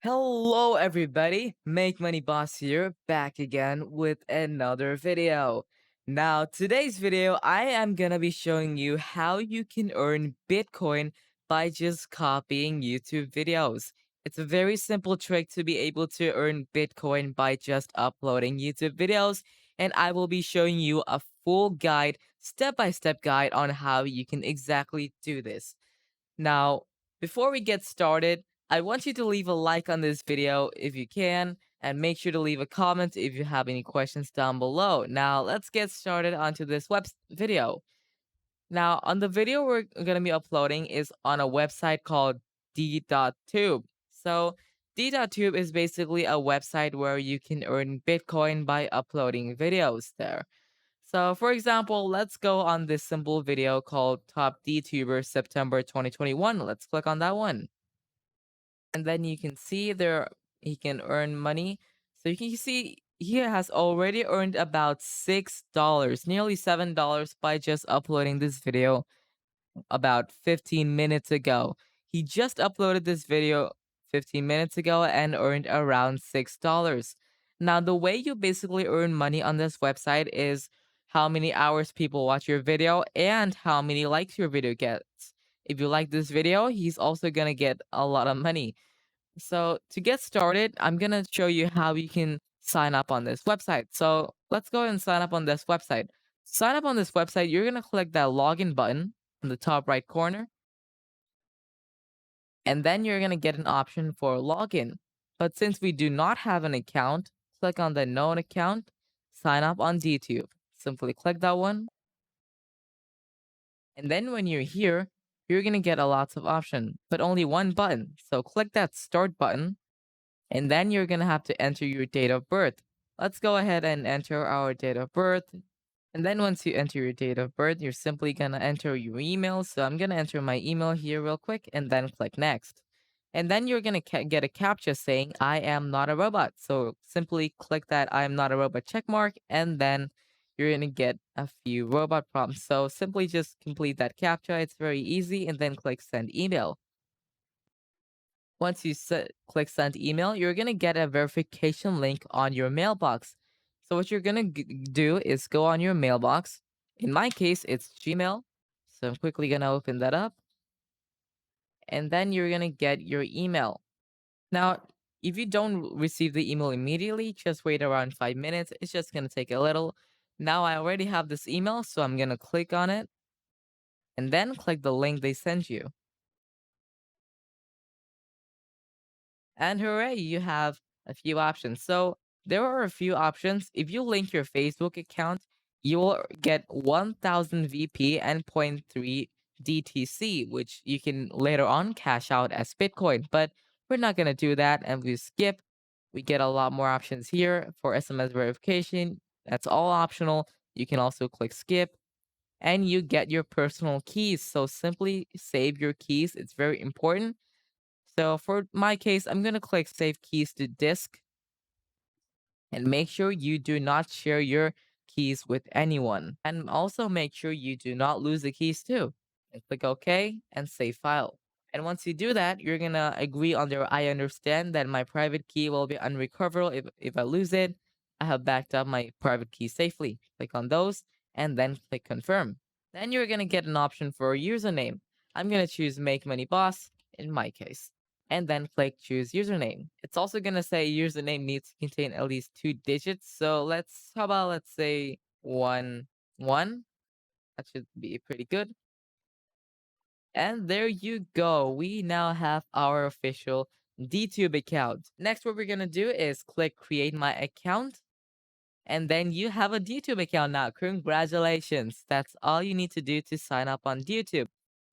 Hello, everybody. Make Money Boss here, back again with another video. Now, today's video, I am gonna be showing you how you can earn Bitcoin by just copying YouTube videos. It's a very simple trick to be able to earn Bitcoin by just uploading YouTube videos, and I will be showing you a full guide, step-by-step guide on how you can exactly do this. Now, before we get started, I want you to leave a like on this video if you can, and make sure to leave a comment if you have any questions down below. Now, let's get started onto this video. Now, on the video we're going to be uploading is on a website called D.Tube. So, D.Tube is basically a website where you can earn Bitcoin by uploading videos there. So, for example, let's go on this simple video called Top DTuber September 2021. Let's click on that one. And then you can see there he can earn money. So you can see he has already earned about $6, nearly $7 by just uploading this video about 15 minutes ago. He just uploaded this video 15 minutes ago and earned around $6. Now, the way you basically earn money on this website is how many hours people watch your video and how many likes your video gets. If you like this video, he's also going to get a lot of money. So, to get started, I'm going to show you how you can sign up on this website. So, let's go and sign up on this website. Sign up on this website, you're going to click that login button in the top right corner, and then you're going to get an option for login. But since we do not have an account, click on the known account, sign up on DTube. Simply click that one. And then when you're here, you're going to get a lots of options, but only one button. So click that start button, and then you're going to have to enter your date of birth. Let's go ahead and enter our date of birth. And then once you enter your date of birth, you're simply going to enter your email. So I'm going to enter my email here real quick and then click next. And then you're going to get a captcha saying, I am not a robot. So simply click that I am not a robot check mark, and then you're going to get a few robot prompts. So simply just complete that captcha. It's very easy, and then click send email. Once you click send email, you're going to get a verification link on your mailbox. So what you're going to do is go on your mailbox. In my case, it's Gmail. So I'm quickly going to open that up. And then you're going to get your email. Now, if you don't receive the email immediately, just wait around 5 minutes. It's just going to take a little. Now I already have this email, so I'm going to click on it and then click the link they send you. And hooray, you have a few options. So there are a few options. If you link your Facebook account, you will get 1000 VP and zero point 0.3 DTC, which you can later on cash out as Bitcoin. But we're not going to do that, and we skip. We get a lot more options here for SMS verification. That's all optional. You can also click skip, and you get your personal keys. So simply save your keys. It's very important. So for my case, I'm going to click Save Keys to Disk, and make sure you do not share your keys with anyone. And also make sure you do not lose the keys too. And click OK and Save File. And once you do that, you're going to agree on there. I understand that my private key will be unrecoverable if I lose it. I have backed up my private key safely. Click on those and then click Confirm. Then you're going to get an option for a username. I'm going to choose Make Money Boss in my case, and then click choose username. It's also going to say username needs to contain at least 2 digits. So how about let's say 1 1. That should be pretty good. And there you go. We now have our official DTube account. Next, what we're going to do is click create my account. And then you have a DTube account now. Congratulations. That's all you need to do to sign up on DTube.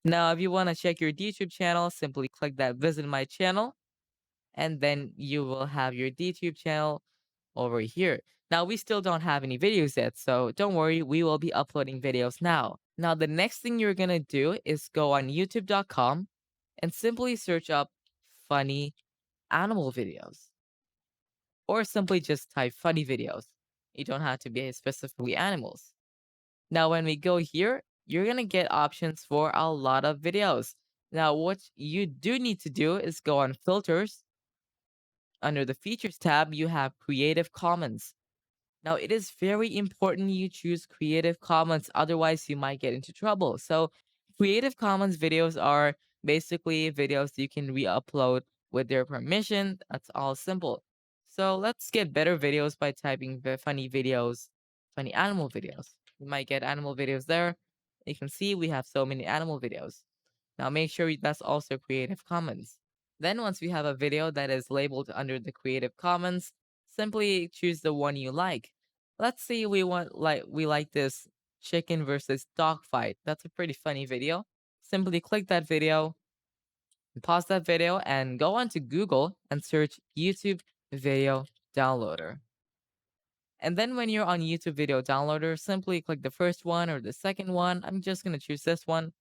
Now, if you want to check your DTube channel, simply click that visit my channel, and then you will have your DTube channel over here. Now, we still don't have any videos yet, so don't worry, we will be uploading videos now. Now, the next thing you're gonna do is go on youtube.com and simply search up funny animal videos, or simply just type funny videos. You don't have to be specifically animals. Now, when we go here, you're gonna get options for a lot of videos. Now, what you do need to do is go on filters, under the Features tab, you have Creative Commons. Now, it is very important you choose Creative Commons, otherwise, you might get into trouble. So, Creative Commons videos are basically videos you can re upload with their permission. That's all simple. So, let's get better videos by typing funny videos, funny animal videos. You might get animal videos there. You can see we have so many animal videos. Now, make sure that's also Creative Commons. Then once we have a video that is labeled under the Creative Commons, simply choose the one you like. Let's say we like this chicken versus dog fight. That's a pretty funny video. Simply click that video, pause that video, and go onto Google and search YouTube video downloader. And then when you're on YouTube video downloader, simply click the first one or the second one. I'm just gonna choose this one.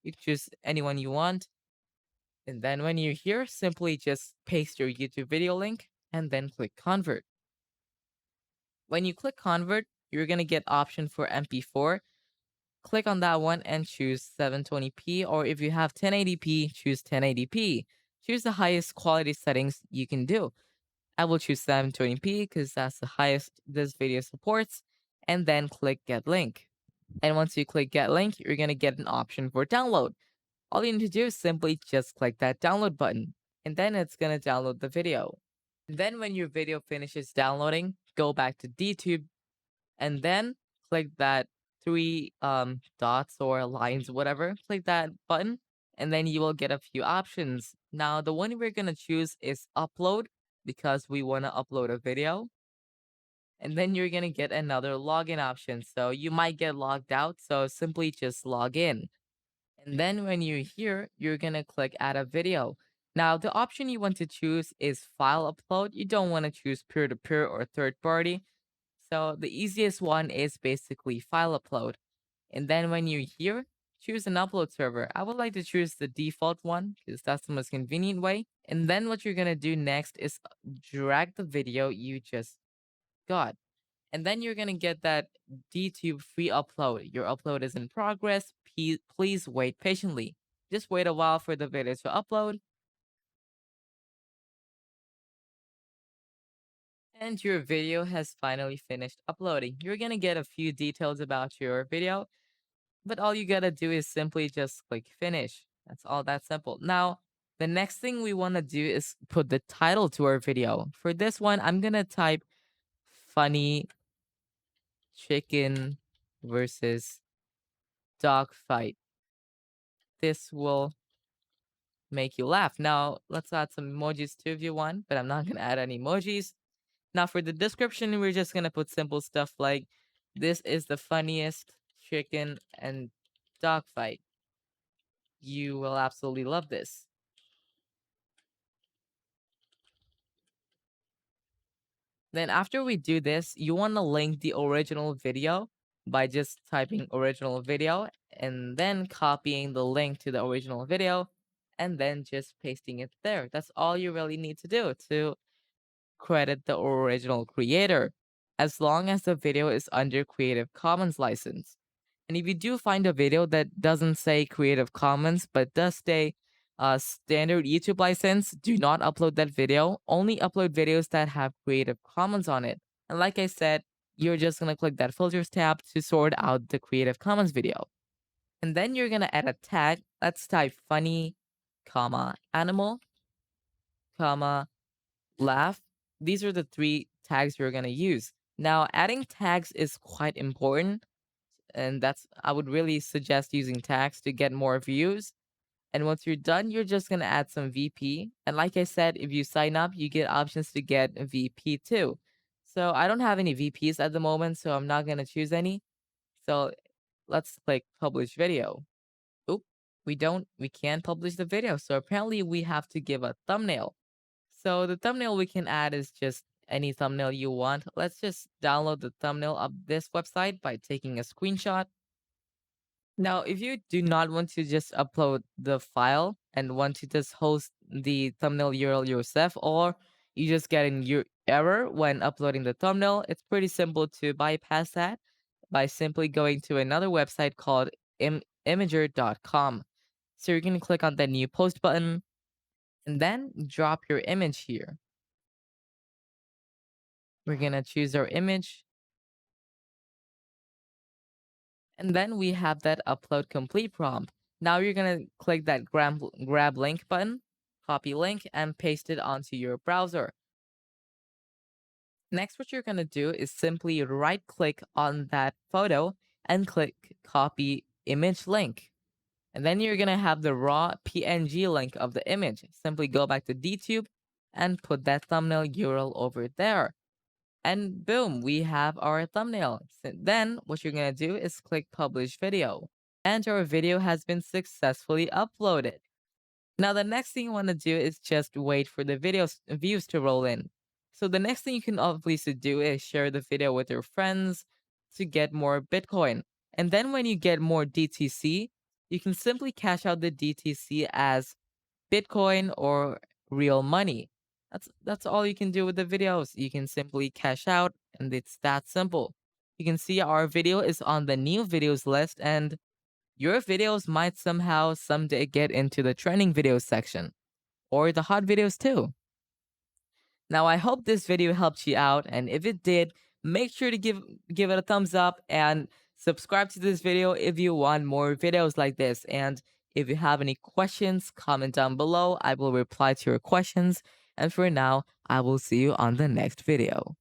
You can choose anyone you want. And then when you're here, simply just paste your YouTube video link and then click convert. When you click convert, you're going to get option for MP4. Click on that one and choose 720p, or if you have 1080p, choose 1080p. Choose the highest quality settings you can do. I will choose 720p because that's the highest this video supports, and then click get link. And once you click get link, you're going to get an option for download. All you need to do is simply just click that download button, and then it's going to download the video. Then when your video finishes downloading, go back to DTube and then click that three dots or lines, whatever. Click that button, and then you will get a few options. Now, the one we're going to choose is upload because we want to upload a video. And then you're going to get another login option. So you might get logged out. So simply just log in. And then when you're here, you're going to click add a video. Now, the option you want to choose is file upload. You don't want to choose peer to peer or third party. So the easiest one is basically file upload. And then when you're here, choose an upload server. I would like to choose the default one because that's the most convenient way. And then what you're going to do next is drag the video you just got. And then you're going to get that DTube free upload. Your upload is in progress. Please wait patiently. Just wait a while for the video to upload. And your video has finally finished uploading. You're going to get a few details about your video, but all you got to do is simply just click finish. That's all that simple. Now, the next thing we want to do is put the title to our video. For this one, I'm going to type funny chicken versus dog fight. This will make you laugh. Now, let's add some emojis too if you want, but I'm not going to add any emojis. Now, for the description, we're just going to put simple stuff like this is the funniest chicken and dog fight. You will absolutely love this. Then, after we do this, you want to link the original video by just typing original video and then copying the link to the original video and then just pasting it there. That's all you really need to do to credit the original creator, as long as the video is under Creative Commons license. And if you do find a video that doesn't say Creative Commons but does say standard YouTube license, do not upload that video. Only upload videos that have Creative Commons on it. And like I said, you're just gonna click that filters tab to sort out the Creative Commons video. And then you're gonna add a tag. Let's type funny, comma, animal, comma, laugh. These are the three tags you're going to use. Now, adding tags is quite important, and I would really suggest using tags to get more views. And once you're done, you're just going to add some VP. And like I said, if you sign up, you get options to get a VP too. So I don't have any VPs at the moment, so I'm not going to choose any. So let's click publish video. Oop, we can't publish the video. So apparently we have to give a thumbnail. So the thumbnail we can add is just any thumbnail you want. Let's just download the thumbnail of this website by taking a screenshot. Now, if you do not want to just upload the file and want to just host the thumbnail URL yourself, or you just get an error when uploading the thumbnail, it's pretty simple to bypass that by simply going to another website called imager.com. So you're going to click on the new post button and then drop your image here. We're gonna choose our image, and then we have that upload complete prompt. Now you're gonna click that grab link button, copy link, and paste it onto your browser. Next, what you're gonna do is simply right click on that photo and click copy image link. And then you're gonna have the raw PNG link of the image. Simply go back to DTube and put that thumbnail URL over there. And boom, we have our thumbnail. Then what you're gonna do is click publish video. And our video has been successfully uploaded. Now, the next thing you want to do is just wait for the videos views to roll in. So the next thing you can obviously do is share the video with your friends to get more Bitcoin. And then when you get more DTC, you can simply cash out the DTC as Bitcoin or real money. That's all you can do with the videos. You can simply cash out and it's that simple. You can see our video is on the new videos list and your videos might somehow someday get into the trending videos section or the hot videos too. Now I hope this video helped you out, and if it did, make sure to give it a thumbs up and subscribe to this video if you want more videos like this. And if you have any questions, comment down below. I will reply to your questions. And for now, I will see you on the next video.